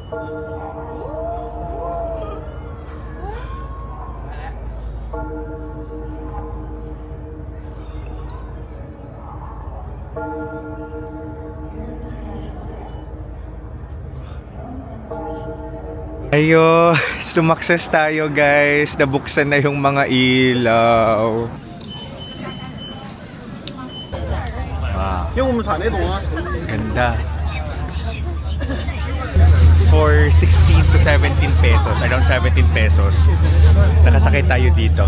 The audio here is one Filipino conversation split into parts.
Ayo, sumakses tayo guys. Nabuksan na yung mga ilaw. Wow. Yung umusali ito nga. Ganda. For 16 to 17 pesos, around 17 pesos, nakasakay tayo dito.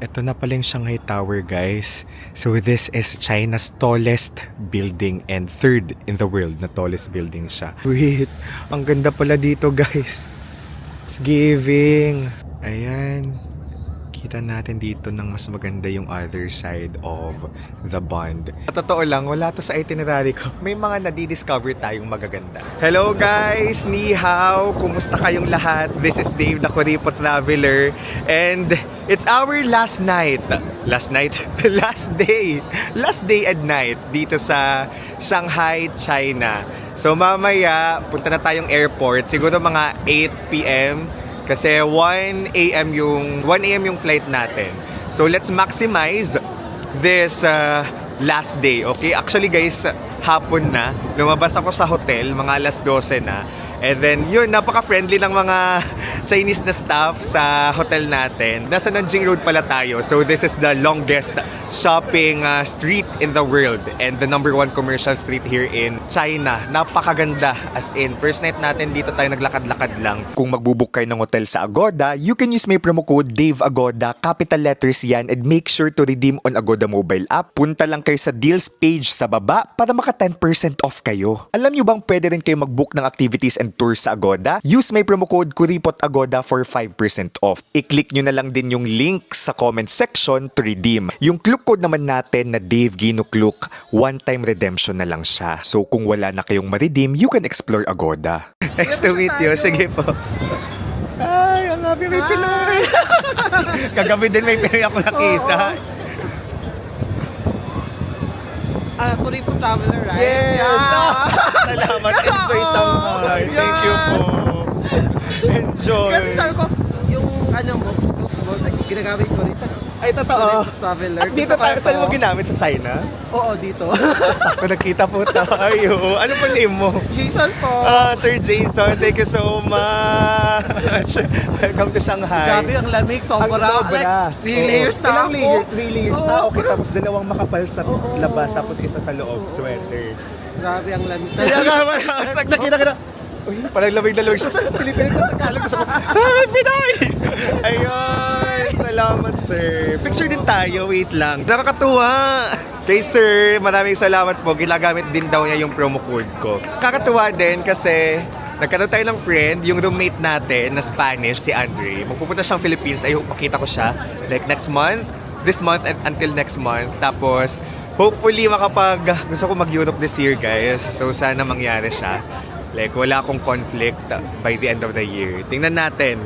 Ito na pala yung Shanghai Tower guys. So this is China's tallest building and third in the world na tallest building siya. Wait, ang ganda pala dito guys. It's giving. Ayan. Kita natin dito ng mas maganda yung other side of the bond. Sa totoo lang, wala to sa itinerary ko. May mga nadidiscover tayong magaganda. Hello guys! Ni hao! Kumusta kayong lahat? This is Dave, the Kuripo Traveler. And it's our last night. Last night? Last day! Last day and night dito sa Shanghai, China. So mamaya, punta na tayong airport. Siguro mga 8 p.m. Kasi 1 a.m. yung flight natin. So let's maximize this last day, okay? Actually guys, hapon na. Lumabas ako sa hotel, mga alas 12 na. And then yun, napaka-friendly ng mga Chinese na staff sa hotel natin. Nasa Nanjing Road pala tayo. So this is the longest shopping street in the world and the #1 commercial street here in China. Napakaganda, as in first night natin dito tayo naglakad-lakad lang. Kung magbubook kayo ng hotel sa Agoda, you can use my promo code DAVEAGODA, capital letters yan, and make sure to redeem on Agoda mobile app. Punta lang kayo sa deals page sa baba para maka 10% off kayo. Alam nyo bang pwede rin kayo magbook ng activities and tours sa Agoda? Use my promo code KURIPOTAGODA for 5% off. I-click nyo na lang din yung link sa comment section to redeem. Yung clue code naman natin na Dave Ginukluk, one-time redemption na lang siya. So kung wala na kayong ma-redeem, you can explore Agoda. Nice to meet you. Sige po. Ay, ang happy may Pinoy. Kagabi din may Pinoy ako nakita. Kuripo Traveler, right? Yes! Yeah. Salamat. Enjoy Shanghai. Thank you po. Enjoy. Kasi sabi ko, yung ano mo, ginagamit ko rin sa Ay, totoo. Kuripo Traveler. At dito tayo, saan mo ginamit sa China? Oo, dito. Sakto nakita po tayo. Ano po name mo? Jason po. Sir Jason, thank you so much. Welcome to Shanghai. Grabe ang lamig, sobra. Sobra. Like, 3 layers na Ilang ako. layer? 3 layers. Oo, Okay, bro. tapos dalawang makapal sa labas, tapos isa sa loob, sweater. Grabe ang lamig. Kaya nga, parang nakita ka na. Uy, parang lamig-lamig siya sa Pilipinas sa Tagalog. Gusto ko, Pinoy! Ayun! Salamat, sir. Picture din tayo, wait lang. Nakakatuwa! Kay sir, maraming salamat po. Ginagamit din daw niya yung promo code ko. Kakatuwa din kasi nagkaroon tayo ng friend, yung roommate natin na Spanish, si Andre. Magpupunta siyang Philippines. Ayun, makita ko siya. Like next month, this month and until next month. Tapos, hopefully gusto ko mag-Europe this year, guys. So, sana mangyari siya. Like, wala akong conflict by the end of the year. Tingnan natin.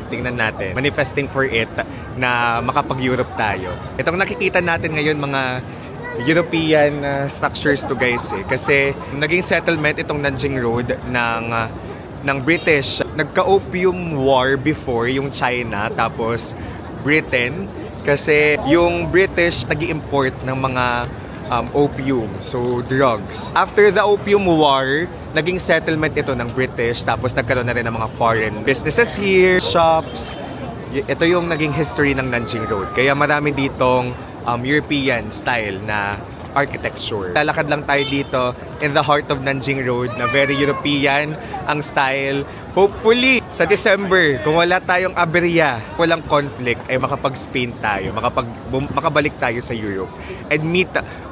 Manifesting for it na makapag-Europe tayo. Itong nakikita natin ngayon, mga European structures to guys eh. Kasi naging settlement itong Nanjing Road ng British. Nagka-opium war before yung China, tapos Britain. Kasi yung British nag-i-import ng mga opium, so drugs. After the opium war, naging settlement ito ng British, tapos nagkaroon na rin ng mga foreign businesses here, shops. Ito yung naging history ng Nanjing Road. Kaya marami ditong European style na architecture. Lalakad lang tayo dito in the heart of Nanjing Road na very European ang style. Hopefully, sa December, kung wala tayong aberya, walang conflict, ay makapag-Spain tayo, makabalik tayo sa Europe. And meet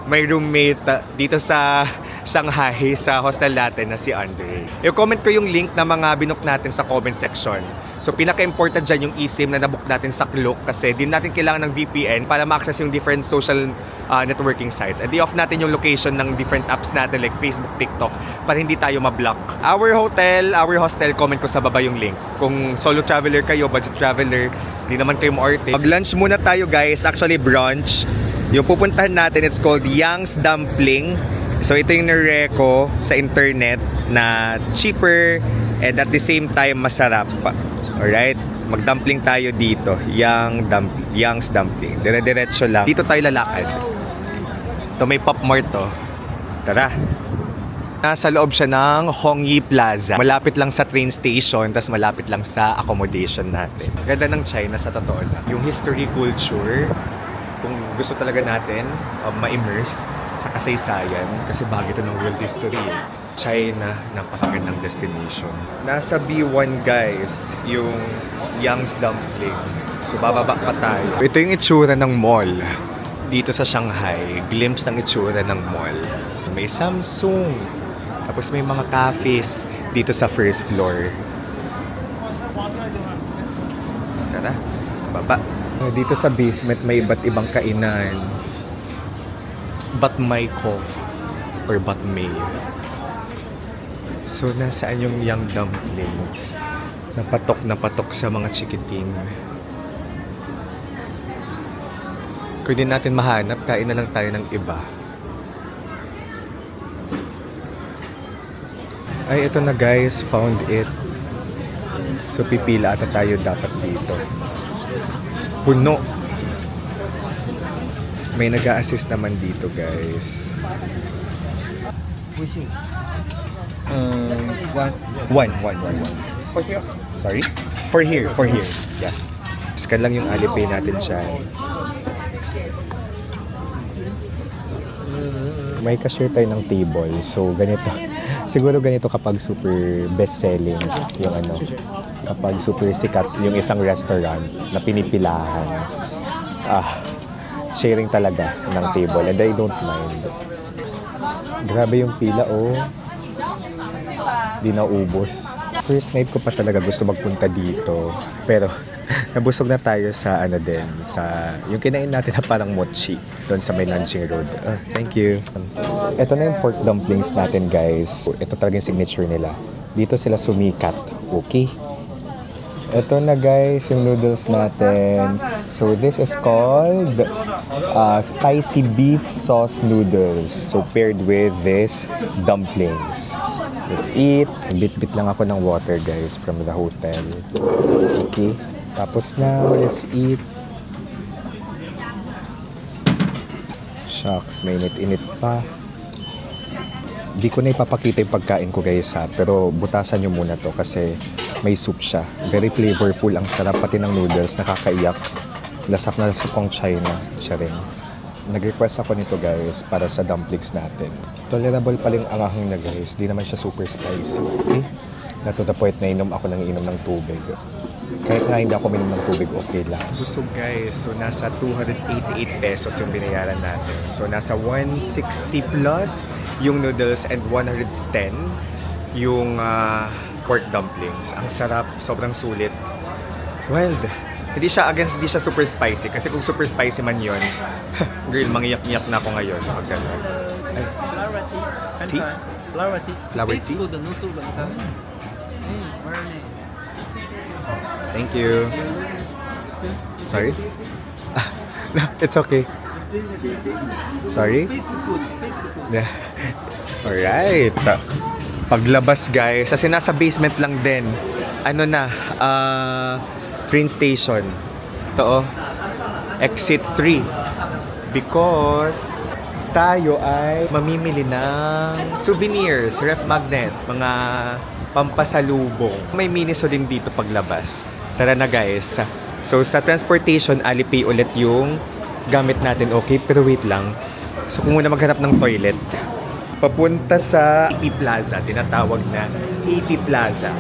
my roommate dito sa Shanghai, sa hostel natin na si Andre. I-comment ko yung link na mga binook natin sa comment section. So pinaka-important dyan yung eSIM na nabook natin sa Klook kasi din natin kailangan ng VPN para ma-access yung different social networking sites. And i-off natin yung location ng different apps natin like Facebook, TikTok para hindi tayo ma-block. Our hostel, comment ko sa baba yung link. Kung solo traveler kayo, budget traveler, di naman kayo maarte. Mag-lunch muna tayo guys, actually brunch. Yung pupuntahan natin, it's called Yang's Dumpling So ito yung nare-reco sa internet na cheaper and at the same time masarap. Alright? Magdumpling tayo dito. Yang's dumpling. Dire-diretso lang. Dito tayo lalakad. Ito may Pop Mart to. Tara. Nasa loob siya ng Hongyi Plaza. Malapit lang sa train station, tas malapit lang sa accommodation natin. Ganda ng China sa totoo lang. Yung history, culture, kung gusto talaga natin ma-immerse sa kasaysayan, kasi bagay ito ng world history. China, napakagandang destination. Nasa B1 guys, yung Yang's Dumpling. So bababa pa tayo. Ito yung itsura ng mall dito sa Shanghai. Glimpse ng itsura ng mall. May Samsung. Tapos may mga cafes dito sa first floor. Tara, baba. Dito sa basement may iba't ibang kainan. But may coffee or but may. So nasaan yung Yang dumplings? Na patok sa mga chikiting. Kung di natin mahanap, kain na lang tayo ng iba. Ay, ito na guys, found it. So pipila ata tayo dapat dito. Puno. May nag-a-assist naman dito guys. One. For here? Sorry? For here. Yeah. Scan lang yung Alipay natin siya. May cashier tayo ng table. So, ganito. Siguro ganito kapag super best-selling yung kapag super sikat yung isang restaurant na pinipilahan. Sharing talaga ng table. And I don't mind. Grabe yung pila, oh. Di naubos. First night ko pa talaga gusto magpunta dito. Pero nabusog na tayo sa sa yung kinain natin na parang mochi doon sa may Nanjing Road. Thank you. Ito na yung pork dumplings natin guys. Ito talaga yung signature nila. Dito sila sumikat. Okay? Ito na guys yung noodles natin. So this is called spicy beef sauce noodles. So paired with this dumplings. Let's eat. Bit-bit lang ako ng water guys from the hotel. Okay. Tapos na, let's eat. Shucks, may init-init pa. Di ko na ipapakita yung pagkain ko guys ha. Pero butasan nyo muna to kasi may soup siya. Very flavorful. Ang sarap pati ng noodles. Nakakaiyak. Lasak na lasap kong China. Siya rin. Nag-request ako nito guys para sa dumplings natin. Tolerable pa rin ang ahang na guys. Di naman siya super spicy. Okay? Na to the point na inom ako nang inom ng tubig. Kahit na hindi ako minom ng tubig, okay lang. Busog guys. So nasa 288 pesos yung binayaran natin. So nasa 160 plus yung noodles and 110 yung pork dumplings. Ang sarap. Sobrang sulit. Well, hindi siya super spicy. Kasi kung super spicy man yun, girl, mangiyak-iyak na ako ngayon. Tea? Flower tea? Flower tea? Thank you. Sorry? No, it's okay. Sorry? Yeah. Alright. Paglabas guys, kasi nasa basement lang din. Train station. Ito exit 3. Because tayo ay mamimili ng souvenirs, ref magnet, mga pampasalubong. May Miniso din dito paglabas. Tara na guys. So sa transportation, Alipay ulit yung gamit natin. Okay, pero wait lang. So kung muna maghanap ng toilet. Papunta sa AP Plaza, tinatawag na AP Plaza.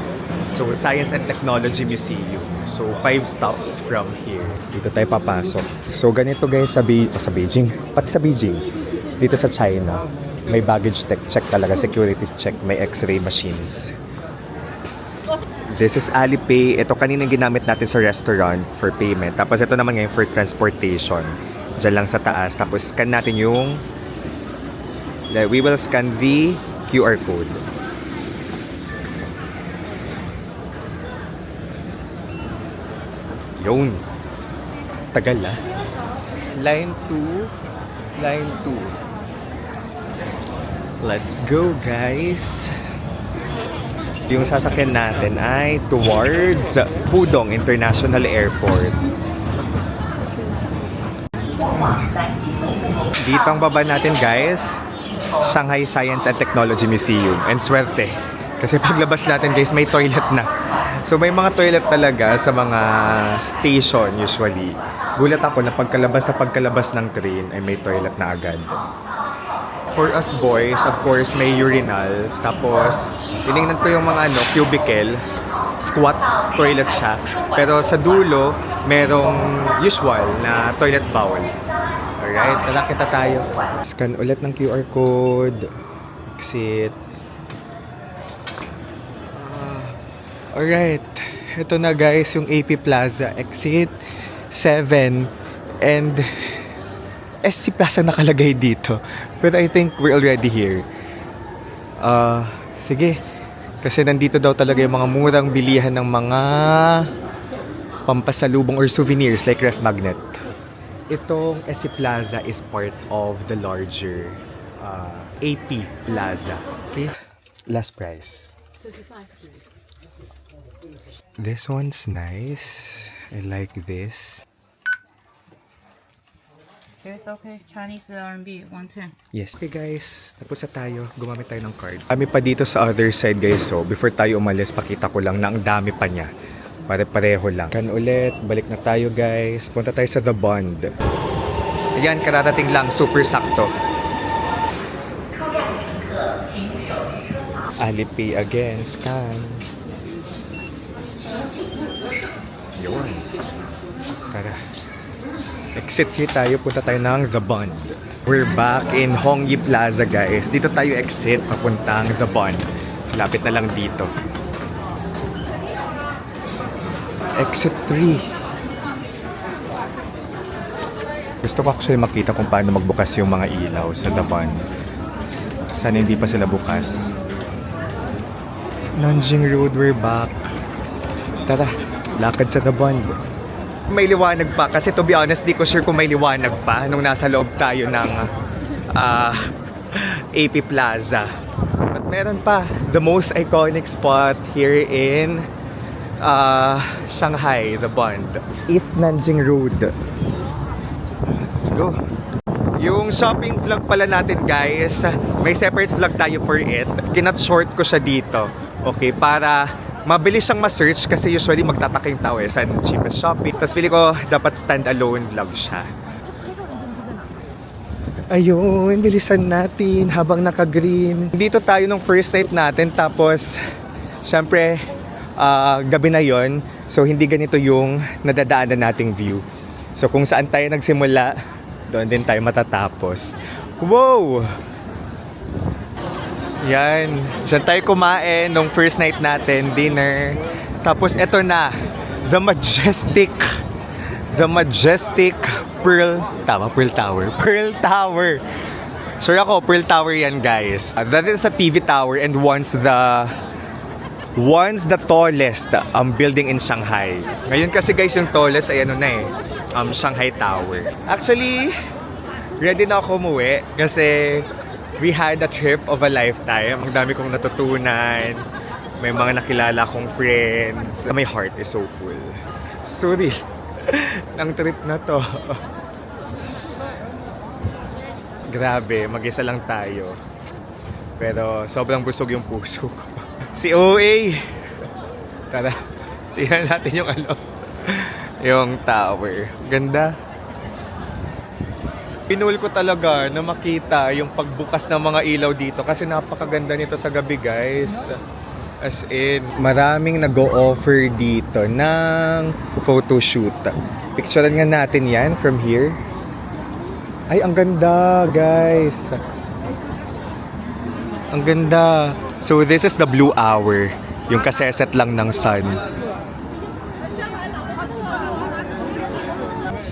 So Science and Technology Museum. So 5 stops from here. Dito tayo papasok. So ganito guys sa Beijing, pati sa Beijing. Dito sa China, may baggage check talaga, security check, may x-ray machines. This is Alipay. Ito kanina ginamit natin sa restaurant for payment. Tapos ito naman ngayon for transportation. Diyan lang sa taas. Tapos scan natin yung we will scan the QR code. Yun. Tagal Line 2. Let's go, guys. Yung sasakyan natin ay towards Pudong International Airport. Dito ang baba natin, guys. Shanghai Science and Technology Museum. And swerte. Kasi paglabas natin, guys, may toilet na. So may mga toilet talaga sa mga station usually. Gulat ako na pagkalabas ng train ay may toilet na agad. For us boys, of course, may urinal. Tapos, tinignan ko yung mga cubicle. Squat toilet siya. Pero sa dulo, merong usual na toilet bowl. Alright, nakakita tayo. Scan ulit ng QR code. Exit. Alright, ito na guys yung AP Plaza. Exit 7. And SC Plaza nakalagay dito. But I think we're already here. Sige. Kasi nandito daw talaga yung mga murang bilihan ng mga pampasalubong or souvenirs like ref magnet. Itong SC Plaza is part of the larger AP Plaza. Okay? Last price. 35. This one's nice. I like this. It's okay. Chinese RMB 110. Yes. Okay guys, tapos na tayo. Gumamit tayo ng card. Kami pa dito sa other side guys. So before tayo umalis, pakita ko lang na ang dami pa niya. Pare-pareho lang. Kan ulit. Balik na tayo guys. Punta tayo sa The Bond. Ayan, kararating lang. Super sakto. Alipay again. Scan. Yun. Tara. Exit here tayo. Punta tayo ng The Bond. We're back in Hongyi Plaza guys. Dito tayo exit papuntang The Bond. Lapit na lang dito. Exit 3. Gusto ko actually makita kung paano magbukas yung mga ilaw sa The Bond. Sana hindi pa sila bukas. Nanjing Road, we're back. Tara, lakad sa The Bond. May liwanag pa kasi to be honest, di ko sure kung may liwanag pa nung nasa loob tayo ng AP Plaza. But meron pa. The most iconic spot here in Shanghai, The Bond. East Nanjing Road. Let's go. Yung shopping vlog pala natin guys, may separate vlog tayo for it. Kinat-short ko siya dito. Okay, para mabilis siyang ma-search kasi usually magtataka yung tao saan cheapest shopping. Tapos pili ko dapat stand-alone vlog siya. Ayun, bilisan natin habang naka-green. Dito tayo nung first night natin tapos syempre gabi na yon. So hindi ganito yung nadadaanan nating view. So kung saan tayo nagsimula, doon din tayo matatapos. Wow! Yan. Diyan tayo kumain nung first night natin, dinner. Tapos eto na, the majestic Pearl Tower. Sure ako, Pearl Tower yan guys. That is a TV tower and once the tallest building in Shanghai. Ngayon kasi guys yung tallest ay Shanghai Tower. Actually, ready na ako umuwi kasi we had a trip of a lifetime. Ang dami kong natutunan. May mga nakilala kong friends. My heart is so full. Sorry ng trip na to. Grabe, mag-isa lang tayo. Pero sobrang busog yung puso ko. Si OA! Tara, tingnan natin yung yung tower. Ganda. Pinul ko talaga na makita yung pagbukas ng mga ilaw dito kasi napakaganda nito sa gabi guys. As in, maraming nag-o-offer dito ng photoshoot. Picturean nga natin yan from here. Ay, ang ganda guys. Ang ganda. So this is the blue hour. Yung kaseset lang ng sun.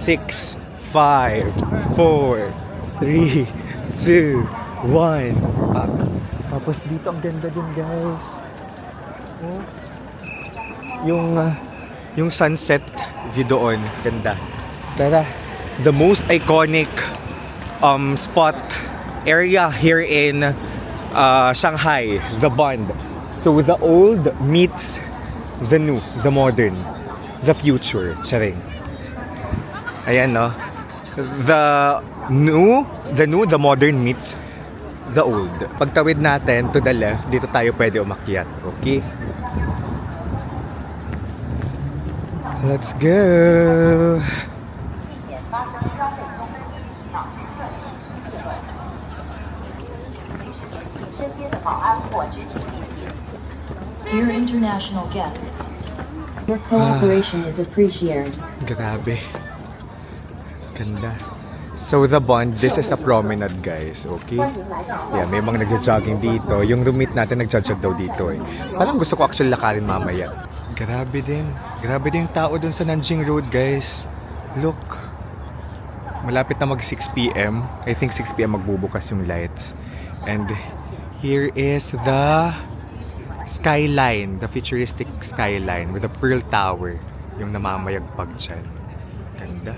6, 5, 4, 3, 2, 1. Tapos dito ang ganda din guys. Oh. Yung sunset view doon, ganda. Tara, the most iconic spot area here in Shanghai, the Bond. So the old meets the new, the modern, the future. Charing. Ayan, no? The the modern meets the old. Pagtawid natin to the left, dito tayo pwede umakyat. Okay? Let's go! Dear international guests, your cooperation is appreciated. Grabe. Ganda. So the Bond, this is a promenade, guys. Okay? Yeah, may mga nagja-jogging dito. Yung roommate natin nagja-jog daw dito eh. Parang gusto ko actually lakarin mamaya. Grabe din. Grabe din yung tao dun sa Nanjing Road, guys. Look. Malapit na mag 6 p.m. I think 6 p.m. magbubukas yung lights. And here is the skyline, the futuristic skyline with the Pearl Tower. Yung namamayagpag dyan. Ganda.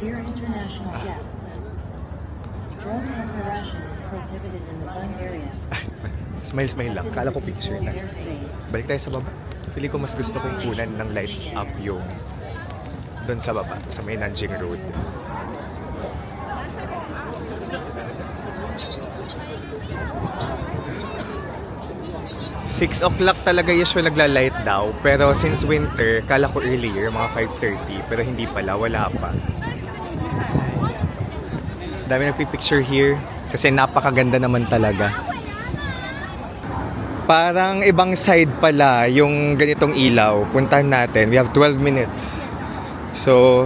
Dear international guests, drone operations is prohibited in the Bund area. Smile lang. Kala ko picture na. Air safe. Balik tayo sa baba. Pili ko mas gusto kong kunan ng lights up yung doon sa baba, sa may Nanjing Road. Six o'clock talaga usual nagla-light daw. Pero since winter, kala ko earlier, mga 5:30. Pero hindi pala, wala pa. Dami nagpipicture here. Kasi napakaganda naman talaga. Parang ibang side pala yung ganitong ilaw. Puntahan natin. We have 12 minutes. So,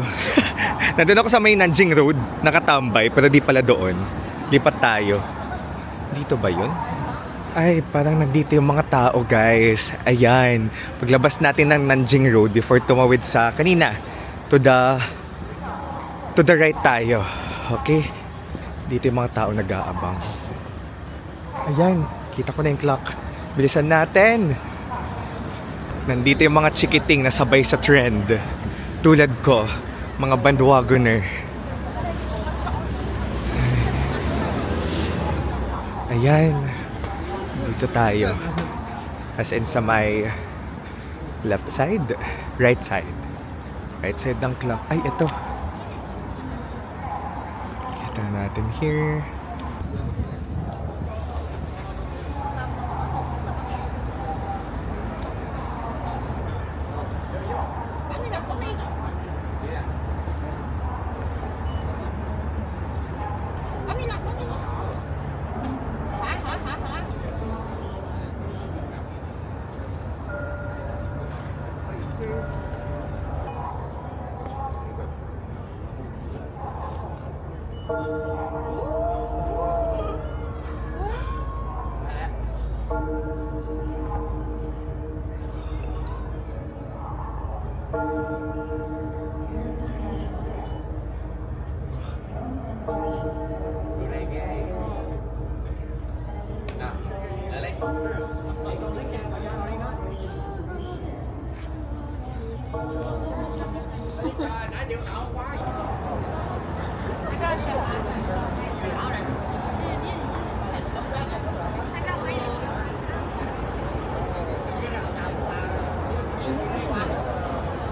nandun ako sa may Nanjing Road. Nakatambay, pero di pala doon. Lipat tayo. Dito ba yun? Ay, parang nandito yung mga tao, guys. Ayan. Paglabas natin ng Nanjing Road before tumawid sa kanina. To the right tayo. Okay? Dito yung mga tao nag-aabang. Ayan. Kita ko na yung clock. Bilisan natin. Nandito yung mga chikiting na sabay sa trend. Tulad ko, mga bandwagoner. Ayan. Dito tayo. As in sa may left side, right side. Right side ng clock. Ay, ito. Kita natin here.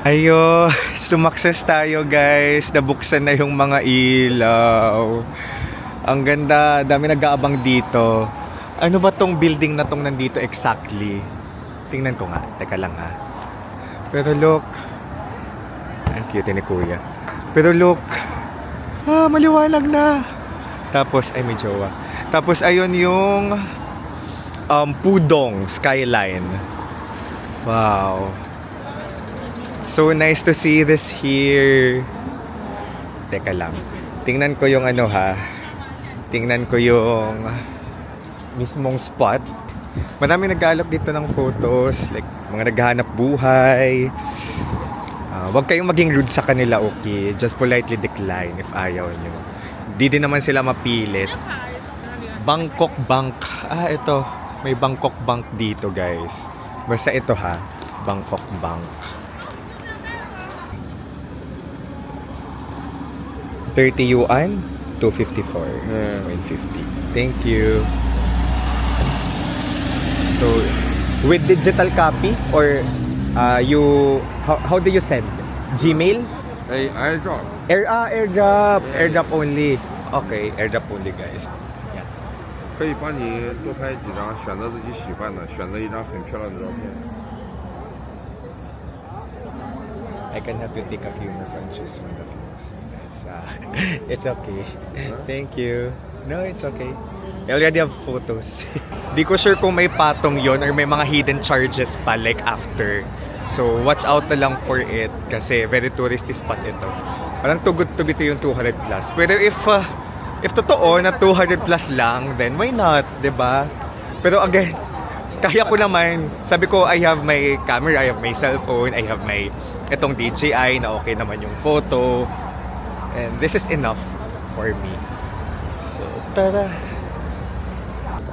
Ayo, sumakses tayo guys. Nabuksan na yung mga ilaw. Ang ganda, dami nag-aabang dito. Ano ba tong building na tong nandito exactly? Tingnan ko nga, teka lang ha. Pero look, ang cute ni kuya. Pero look, maliwanag na. Tapos, ay may jowa. Tapos ayun yung Pudong skyline. Wow. So nice to see this here. Teka lang. Tingnan ko yung ano ha. Tingnan ko yung mismong spot. Marami nag-aalok dito ng photos. Like, mga naghahanap buhay. Huwag kayong maging rude sa kanila, okay? Just politely decline if ayaw nyo. Di din naman sila mapilit. Bangkok Bank. Ito. May Bangkok Bank dito, guys. Basta ito ha. Bangkok Bank. 30 yuan, 254. 150. Thank you. So, with digital copy or you how do you send? Gmail? airdrop. Airdrop only. Okay, airdrop only guys. 可以帮你多拍几张，选择自己喜欢的，选择一张很漂亮的照片。 I can help you take a few more photos. It's okay. Thank you. No, it's okay. I already have photos. Di ko sure kung may patong yon or may mga hidden charges pa like after. So, watch out na lang for it kasi very touristy spot ito. Parang too good to be to yung 200 plus. Pero if totoo na 200 plus lang, then why not, 'di ba? Pero again, kaya ko naman. Sabi ko, I have my camera, I have my cellphone, I have my itong DJI na okay naman yung photo. And this is enough for me. So, tara!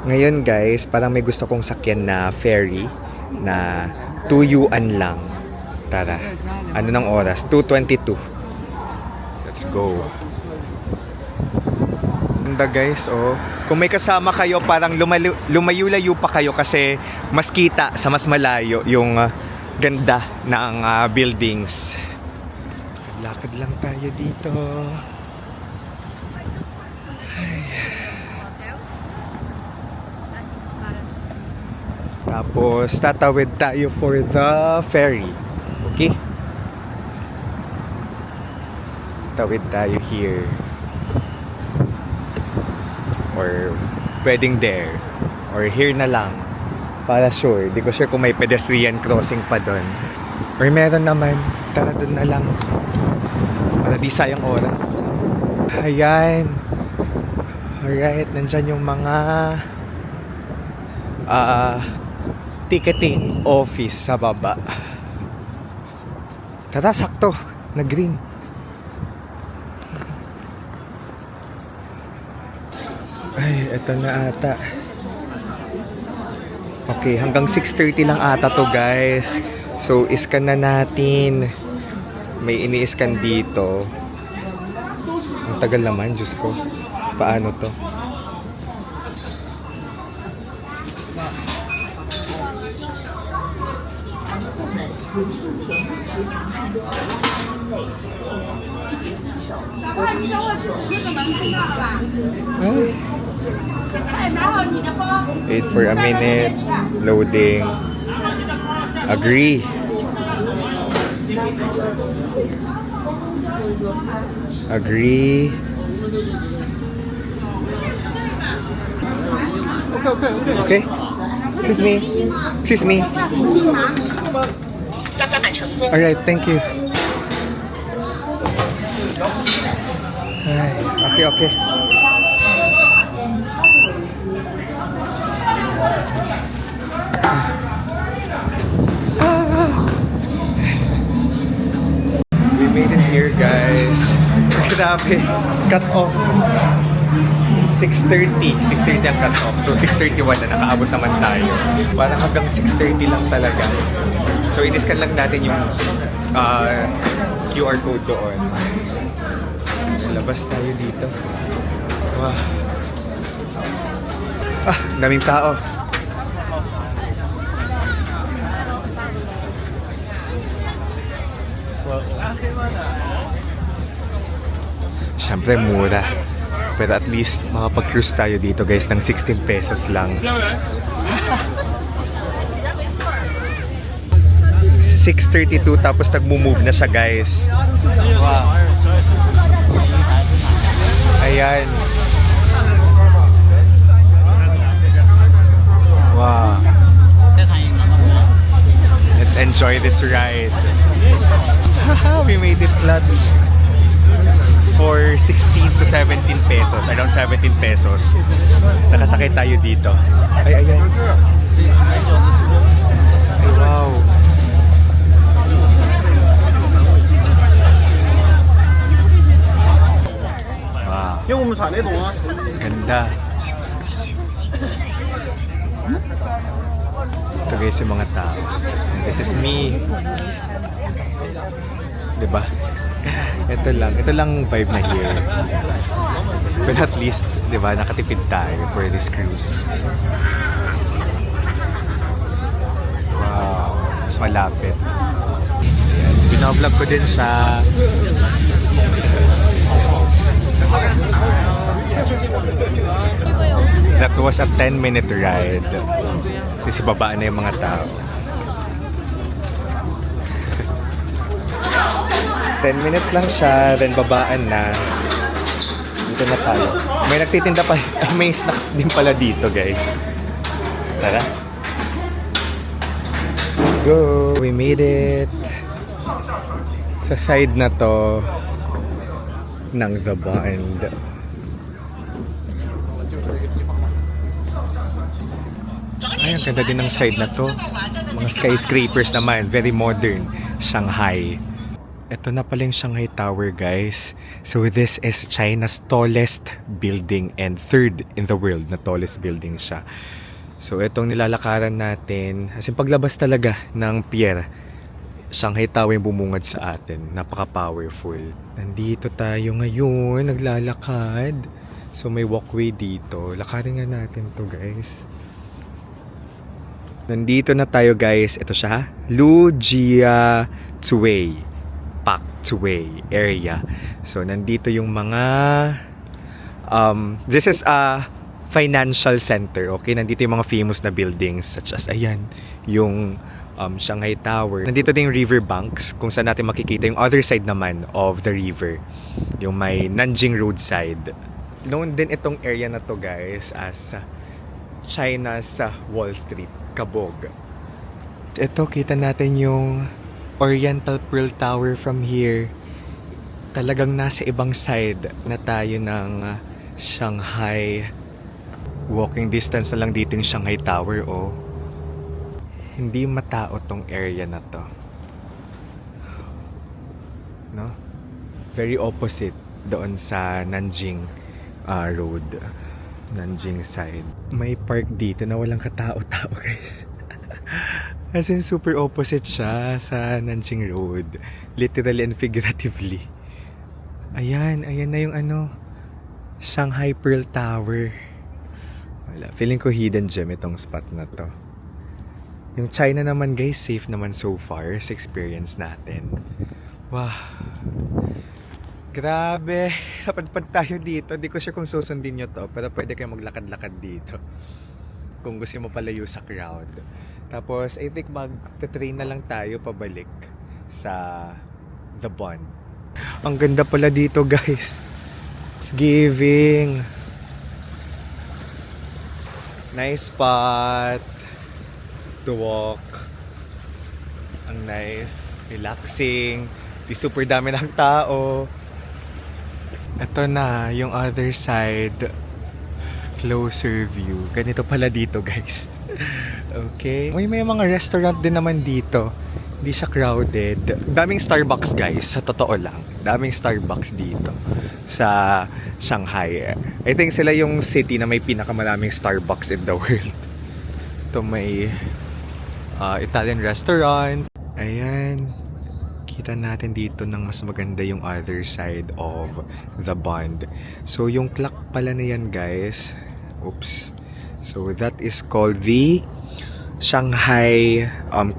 Ngayon guys, parang may gusto kong sakyan na ferry na 2 yuan lang. Tara. Ano ng oras? 2:22. Let's go. Ganda guys, oh. Kung may kasama kayo, parang lumayo-layo pa kayo kasi mas kita sa mas malayo yung ganda ng buildings. Lakad lang tayo dito. Ay. Tapos tatawid tayo for the ferry. Okay? Tawid tayo here. Or pwedeng there. Or here na lang. Para sure. Di ko sure kung may pedestrian crossing pa doon. Or meron naman. Tara doon na lang. Para di sayang oras. Ayan. Alright. Nandyan yung mga ticketing office sa baba. Tara, sakto. Na green. Ay, eto na ata. Okay, hanggang 6:30 lang ata to guys. So, iskan na natin. May ini-scan dito. Ang tagal naman, Diyos ko. Paano to? Wait for a minute. Loading. Agree. Agree. Okay. Excuse me. Excuse me. Alright, thank you. Ay, okay, okay. We made it here, guys. Grabe. Cut off. 6:30. 6:30 ang cut off. So, 6:31 na nakaabot naman tayo. Parang hanggang 6:30 lang talaga. So, i-scan lang natin yung QR code doon. Labas tayo dito. Wow. Ah, daming tao. Siyempre mura. Pero at least makapag-cruise tayo dito guys ng 16 pesos lang. 6:32 tapos nagmo-move na siya guys. Wow. Ayan. Wow. Let's enjoy this ride. We made it clutch. For 16 to 17 pesos, around 17 pesos. Nakasakay tayo dito. Ay, ayan. Ay, wow. Wow. Ganda. Ito guys yung mga tao. This is me. Diba? Ito lang vibe na here. But at least, di ba, nakatipid tayo for this cruise. malapit. Ayan, binablog ko din siya. That was a 10-minute ride. Kasi babaan na yung mga tao. 10 minutes lang siya, then babaan na. Dito na tayo. May nagtitinda pa, may snacks din pala dito, guys. Tara. Let's go. We made it. Sa side na to ng The Bond. Ay, ang ganda din ng side na to. Mga skyscrapers naman, very modern. Shanghai. Ito na pala yung Shanghai Tower, guys. So this is China's tallest building and third in the world na tallest building siya. So itong nilalakaran natin, as in paglabas talaga ng pier, Shanghai Tower yung bumungad sa atin. Napaka-powerful. Nandito tayo ngayon, naglalakad. So may walkway dito. Lakarin nga natin to, guys. Nandito na tayo, guys. Ito siya, Lujia Tsui Pak Tsui area. So nandito yung mga this is a financial center, okay? Nandito yung mga famous na buildings such as, ayan, yung Shanghai Tower. Nandito din yung river banks kung saan natin makikita yung other side naman of the river, yung may Nanjing roadside. Known din itong area na to, guys, as China's Wall Street, Kabog. Ito, kita natin yung Oriental Pearl Tower from here. Talagang nasa ibang side na tayo ng Shanghai. Walking distance na lang dito yung Shanghai Tower, oh. Hindi matao tong area na to. No? Very opposite doon sa Nanjing road. Nanjing side. May park dito na walang katao-tao, guys. As in, super opposite siya sa Nanjing Road. Literally and figuratively. Ayan, ayan na yung Shanghai Pearl Tower. Wala, feeling ko hidden gem itong spot na to. Yung China naman, guys, safe naman so far sa experience natin. Wow. Grabe. Napadpad tayo dito. Di ko sure kung susundin nyo to, pero pwede kayo maglakad-lakad dito kung gusto mo palayo sa crowd. Tapos, I think mag-train na lang tayo pabalik sa The Bond. Ang ganda pala dito, guys. It's giving. Nice spot to walk. Ang nice. Relaxing. Di super dami ng tao. Ito na, yung other side. Closer view. Ganito pala dito, guys. Okay. May mga restaurant din naman dito. Hindi siya crowded. Daming Starbucks, guys. Sa totoo lang. Daming Starbucks dito sa Shanghai. I think sila yung city na may pinakamaraming Starbucks in the world. Ito may Italian restaurant. Ayan. Kita natin dito ng mas maganda yung other side of The Bond. So yung clock pala na yan, guys. Oops. So that is called the Shanghai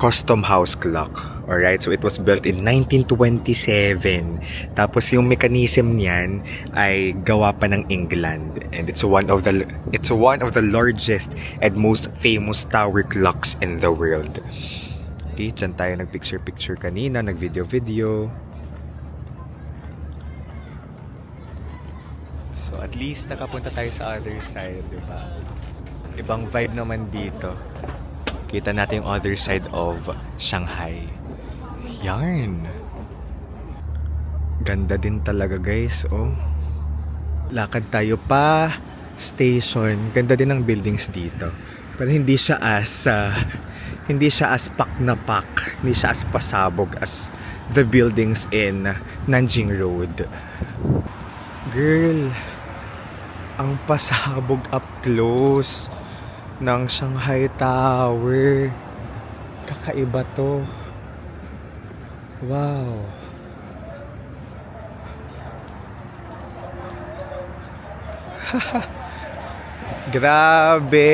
Custom House Clock. Alright, so it was built in 1927. Tapos yung mechanism niyan ay gawa pa ng England, and it's one of the largest and most famous tower clocks in the world. Okay, dyan tayo nag-picture kanina, nag-video. So at least nakapunta tayo sa other side, di ba? Ibang vibe naman dito. Kita natin yung other side of Shanghai. Yarn. Ganda din talaga, guys, oh. Lakad tayo pa station. Ganda din ng buildings dito. Pero hindi siya as pak na pak. Hindi siya as pasabog as the buildings in Nanjing Road. Girl, ang pasabog up close ng Shanghai Tower. Kakaiba to. Wow. Grabe.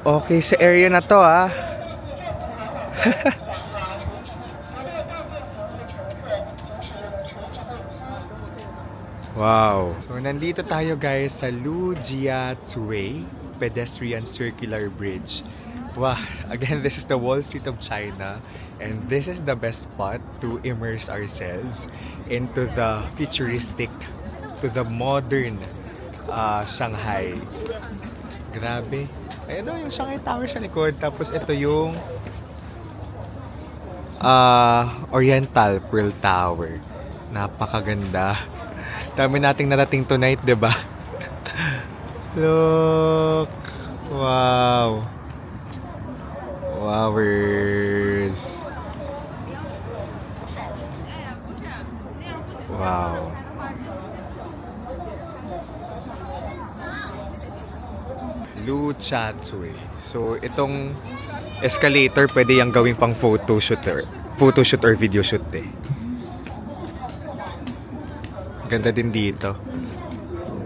Okay sa area na to, ah. Wow. So, nandito tayo guys sa Lujiazui Pedestrian Circular Bridge. Wow. Again, this is the Wall Street of China. And this is the best spot to immerse ourselves into the futuristic, to the modern Shanghai. Grabe. Ayun o, yung Shanghai Tower sa likod. Tapos ito yung Oriental Pearl Tower. Napakaganda. Dami nating narating tonight, 'di ba? Look. Wow. Wowers. Wow. Lujiazui. So, itong escalator pwede yung gawing pang photoshoot or video shoot eh. Ganda din dito.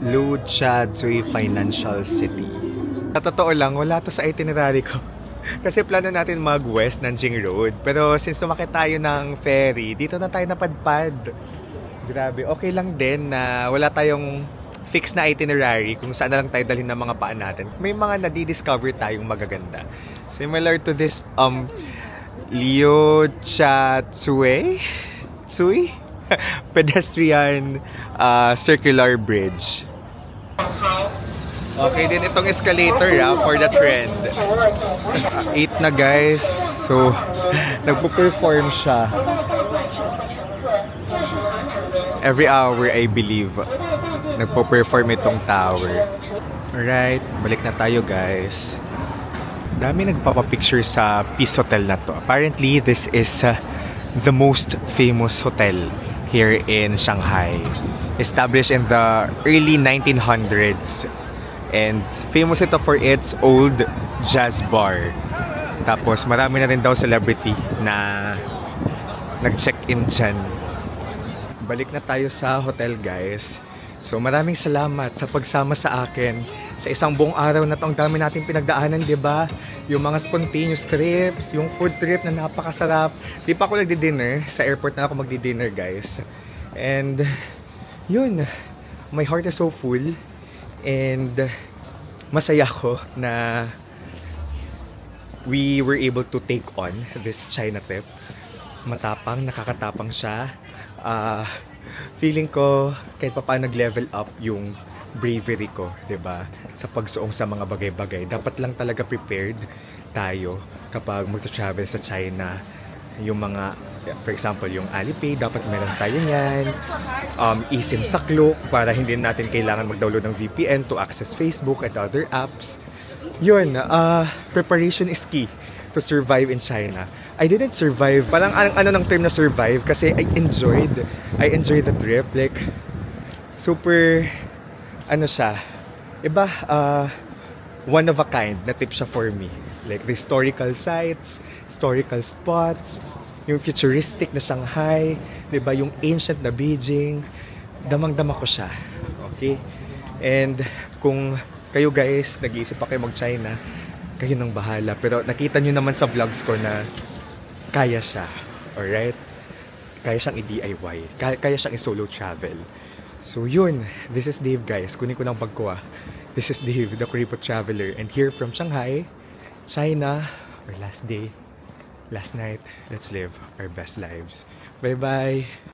Lujiazui Financial City. Sa totoo lang, wala to sa itinerary ko. Kasi plano natin mag-west ng Jing Road. Pero since sumakit tayo ng ferry, dito na tayo napadpad. Grabe, okay lang din na wala tayong fixed na itinerary kung saan na lang tayo dalhin ng mga paan natin. May mga nadi-discover tayong magaganda. Similar to this Lujiazui pedestrian circular bridge. Okay din itong escalator for the trend. 8 na guys. So, nagpo-perform siya. Every hour, I believe, nagpo-perform itong tower. Alright, balik na tayo guys. Dami nagpapapicture sa Peace Hotel na to. Apparently, this is the most famous hotel here in Shanghai. Established in the early 1900s. And famous ito for its old jazz bar. Tapos marami na rin daw celebrity na nag-check-in dyan. Balik na tayo sa hotel guys. So maraming salamat sa pagsama sa akin sa isang buong araw na to. Ang dami natin pinagdaanan, di ba? Yung mga spontaneous trips, yung food trip na napakasarap. Di pa ako nagdi-dinner. Sa airport na ako magdi-dinner guys. And yun, my heart is so full. And masaya ko na we were able to take on this China trip. Matapang, nakakatapang siya. Feeling ko kahit pa paano nag-level up yung bravery ko, 'di ba? Sa pagsuong sa mga bagay-bagay. Dapat lang talaga prepared tayo kapag magta-travel sa China. Yung mga, for example, yung Alipay, dapat meron tayo niyan. eSIM sa Klook para hindi natin kailangan mag-download ng VPN to access Facebook and other apps. Yun, preparation is key to survive in China. I didn't survive. Parang ano ng term na survive kasi I enjoyed the trip. Like, super, ano siya, iba, one of a kind na tip siya for me. Like, the historical sites, historical spots, yung futuristic na Shanghai, diba, yung ancient na Beijing, damang-dama ko siya. Okay? And kung kayo guys, nag-iisip pa kayo mag-China, kayo nang bahala. Pero nakita nyo naman sa vlogs ko na kaya siya. Alright? Kaya siyang i-DIY. Kaya siyang i-solo travel. So yun, this is Dave guys. Kunin ko ng bag ko. This is Dave, the Kuripo Traveler. And here from Shanghai, China, our last day, last night, let's live our best lives. Bye-bye!